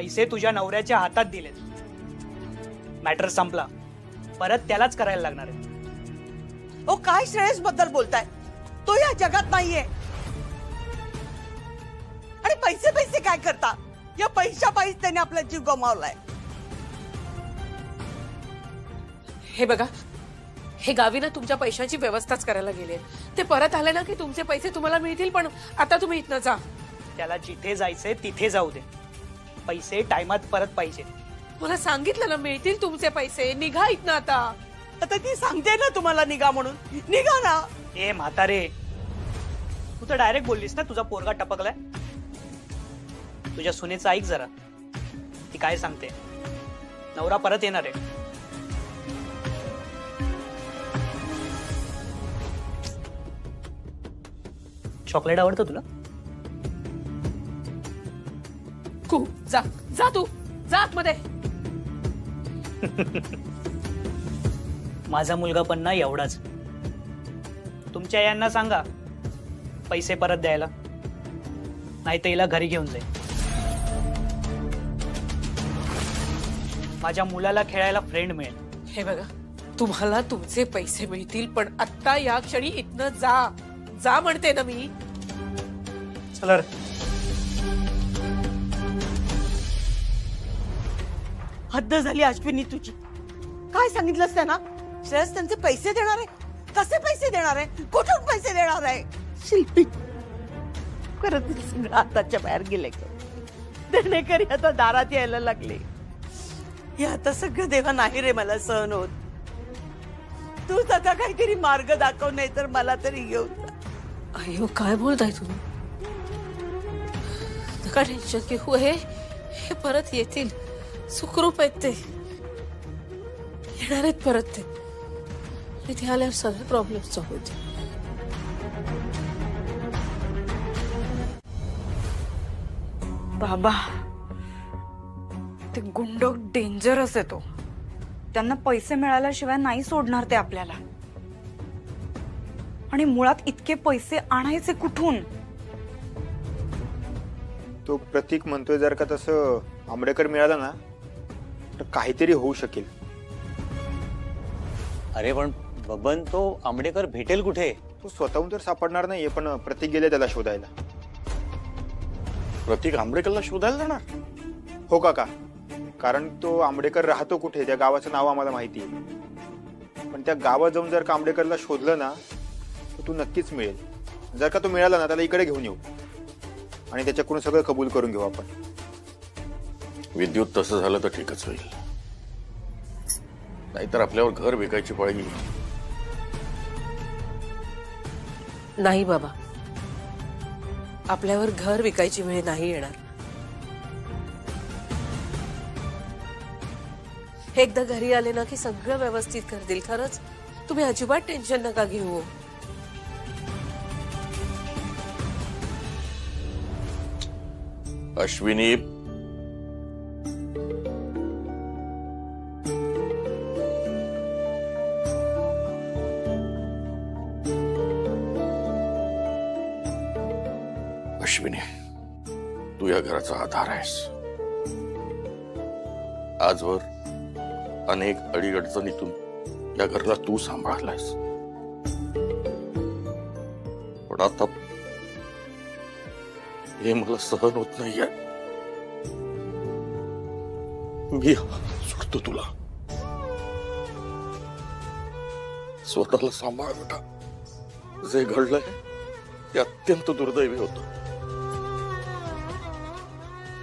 पैसे तुझ्या नवऱ्याच्या हातात दिलेत, मॅटर संपला. परत त्यालाच करायला लागणार आहे. ओ काय श्रेयस बद्दल बोलताय? तो या जगात नाहीये. आणि पैसे पैसे काय करता? या पैशापायीच त्याने आपला जीव गमावलाय. हे बघा, हे गावी ना तुमच्या पैशाची व्यवस्थाच करायला गेले. ते परत आले ना की तुमचे पैसे तुम्हाला मिळतील. पण आता तुम्ही इथनं जा. त्याला जिथे जायचंय तिथे जाऊ दे. पैसे टायमात परत पाहिजे. मला सांगितलं ना मिळतील तुमचे पैसे. निघा इथनं आता. आता ती सांगते ना तुम्हाला निघा म्हणून. निघा ना. ए म्हातारे, तू तर डायरेक्ट बोललीस ना तुझा पोरगा टपकलाय. तुझ्या सुनेचं ऐक जरा, ती काय सांगते. नवरा परत येणार आहे. चॉकलेट आवडतं तुला? खूप. जा जा, तू जा आतमध्ये. माझा मुलगा पण ना एवढाच. तुमच्या यांना सांगा पैसे परत द्यायला, नाही तर हिला घरी घेऊन जाईल. माझ्या मुलाला खेळायला फ्रेंड मिळेल. हे बघा, तुम्हाला तुमचे पैसे मिळतील. पण आता या क्षणी इथनं जा. जा म्हणते ना मी. चला रे. हद्द झाली अश्विनी तुझी. काय सांगितलंस त्यांना? श्रेयस त्यांचे पैसे देणार आहे? कसे पैसे देणार आहे? कुठून पैसे देणार आहे? शिल्पी खरंच सगळं हाताच्या बाहेर गेले. देणेकरी आता दारात यायला लागले. हे आता सगळं देवा नाही रे मला सहन होत. तूच आता काहीतरी मार्ग दाखव, नाही तर मला तरी घेऊन जा. अयो, काय बोलताय तुम्ही? नका टेन्शन घेऊ. हे परत येतील. सुखरूप आहेत ते. येणार आहेत परत ते. इथे आल्यावर सगळे प्रॉब्लेम सॉल्व्ह होतील. बाबा, ते गुंड डेंजरस आहे. तो त्यांना पैसे मिळाल्याशिवाय नाही सोडणार ते आपल्याला. आणि मुळात इतके पैसे आणायचे कुठून? तो प्रतीक म्हणतोय जर का तसं आंबेडकर मिळाला ना तर काहीतरी होऊ शकेल. अरे पण बबन, तो आंबेडकर भेटेल कुठे? तो स्वतःहून तर सापडणार नाहीये, पण प्रतीक गेले त्याला शोधायला. प्रतीक आंबेडकरला शोधायला जाणार? हो काका, कारण तो आंबेडकर राहतो कुठे त्या गावाचं नाव आम्हाला माहिती आहे. पण त्या गावात जाऊन जर का आंबेडकरला शोधलं ना तर तू नक्कीच मिळेल. जर का तो मिळाला ना त्याला इकडे घेऊन येऊ आणि त्याच्याकडून सगळं कबूल करून घेऊ आपण. विद्युत तसं झालं तर ठीकच होईल, नाहीतर आपल्यावर घर विकायची पाळी येईल. नाही बाबा, आपल्यावर घर विकायची वेळ नाही येणार. एकदा घरी आले ना की सगळं व्यवस्थित करतील. खरंच तुम्ही अजिबात टेन्शन नका घेऊ. अश्विनी, अश्विनी, तू या घराचा आधार आहेस. आजवर अनेक अडीअडचणीतून या घराला तू सांभाळलायस. पण आता हे मला सहन होत नाहीये. मी सुटतो तुला. स्वतःला सांभाळ बेटा. जे घडलंय ते अत्यंत दुर्दैवी होतं,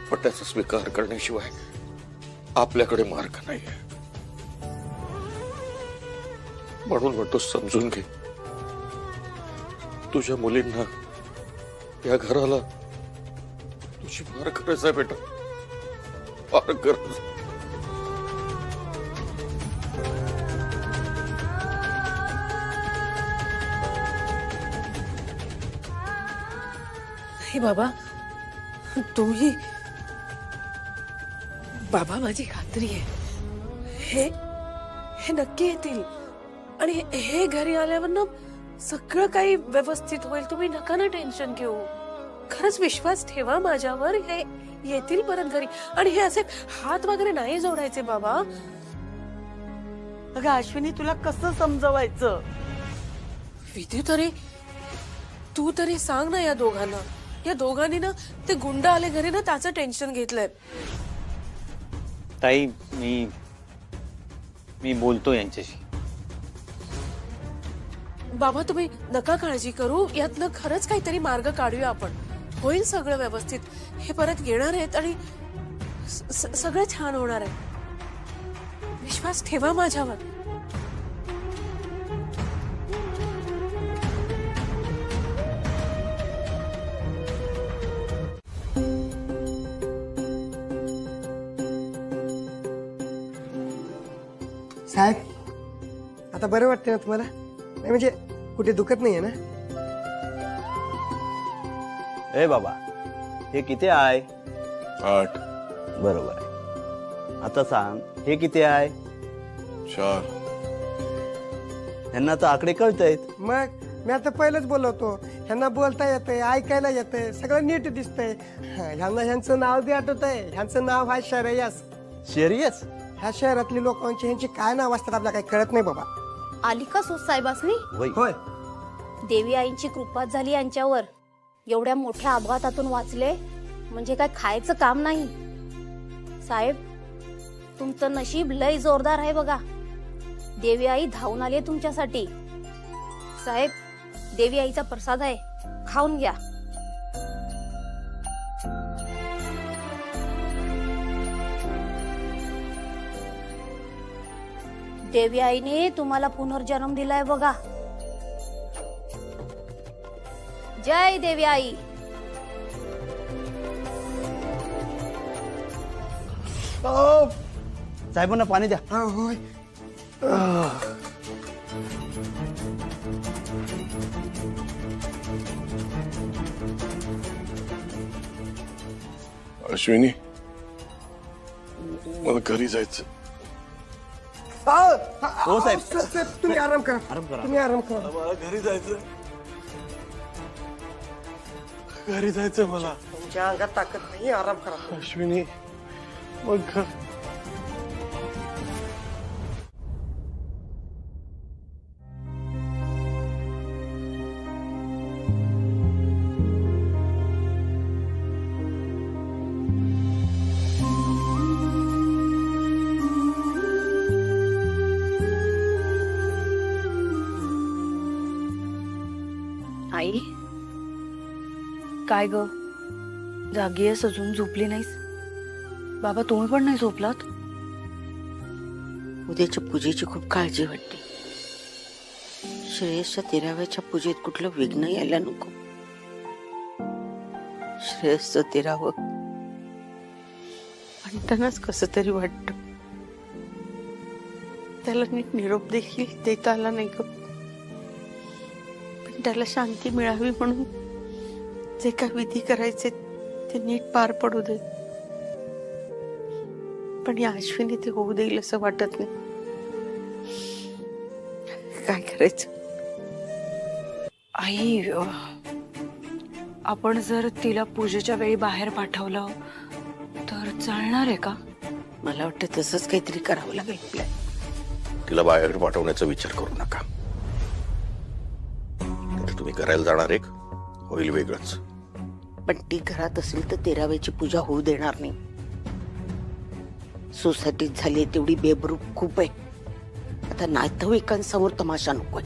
पण त्याचा स्वीकार करण्याशिवाय आपल्याकडे मार्ग नाहीये. म्हणून म्हणतो समजून घे. तुझ्या मुलींना, या घराला तुझी फार गरज आहे बेटा, फार गरज. नाही बाबा, तुम्ही बाबा, माझी खात्री आहे हे नक्की येतील. आणि हे घरी आल्यावर ना सगळं काही व्यवस्थित होईल. तुम्ही नका ना टेन्शन घेऊ. खरंच विश्वास ठेवा माझ्यावर, हे येतील परत घरी. आणि हे असे हात वगैरे नाही जोडायचे बाबा. अगं अश्विनी, तुला कसं समजवायचं? विधी तू तरी सांग ना या दोघांना. या दोघांनी ना ते गुंड आले घरी ना, त्याचं टेन्शन घेतलंय. ताई मी बोलतो यांच्याशी. बाबा तुम्ही नका काळजी करू, यातनं खरंच काहीतरी मार्ग काढूया आपण. होईल सगळं व्यवस्थित. हे परत येणार आहेत आणि सगळं छान होणार आहे. विश्वास ठेवा माझ्यावर. साहेब, आता बरं वाटतं ना तुम्हाला? नाही म्हणजे कुठे दुखत नाहीये ना? ए बाबा, हे किती आहे? 8, बरोबर आहे. आता सांग, हे किती आहे? 4. यांना तर आकडे कळतायत. मग मी आता पहिलंच बोलवतो, ह्यांना बोलता येतंय, ऐकायला येतंय, सगळं नीट दिसतंय. ह्यांना ह्यांचं नाव बी आठवत आहे. ह्यांचं नाव आहे शरयस. शेरियस? ह्या शहरातली लोकांची ह्यांची काय नाव असतात आपल्याला काही कळत नाही बाबा. आली का सूत साहेबासनी? होय, देवी आईंची कृपा झाली यांच्यावर. एवढ्या मोठ्या अपघातातून वाचले म्हणजे काय खायचं काम नाही. साहेब, तुमचं नशीब लय जोरदार आहे बघा. देवी आई धावून आली तुमच्यासाठी. साहेब, देवी आईचा प्रसाद आहे, खाऊन घ्या. देवी आईने तुम्हाला पुनर्जन्म दिलाय बघा. जय देवी आई. साहेबांना पाणी द्या. होय. अश्विनी, मला घरी जायचं. हो साहेब. तुम्ही आराम करा. तुम्ही आराम करा. मला घरी जायचं. घरी जायचं मला. तुमच्या अंगात ताकद नाही, आराम करा. अश्विनी, मग आई, काय ग, जागी आहेस अजून? झोपली नाहीस? बाबा तुम्ही पण नाही झोपलात? उद्याच्या पूजेची खूप काळजी वाटते. श्रेयसच्या 13व्याच्या पूजेत कुठलं विघ्न यायला नको. श्रेयसचं 13वं म्हणतानाच कसं तरी वाटत. त्याला नीट निरोप देखील देता आला नाही ग. पण त्याला शांती मिळावी म्हणून जे काय विधी करायचे ते नीट पार पडू दे. पण या अश्विनी ते होऊ देईल असं वाटत नाही. काय करायचं? आई, आपण जर तिला पूजेच्या वेळी बाहेर पाठवलं तर चालणार आहे का? मला वाटतं तसंच काहीतरी करावं लागेल आपल्याला. तिला बाहेर पाठवण्याचा विचार करू नका. तुम्ही करायला जाणार एक होईल वेगळंच. पण ती घरात असेल तर 13व्याची पूजा होऊ देणार नाही. सोसायटीत झाली तेवढी बेबरूक खूप आहे. आता नातेवाईकांसमोर तमाशा नकोय.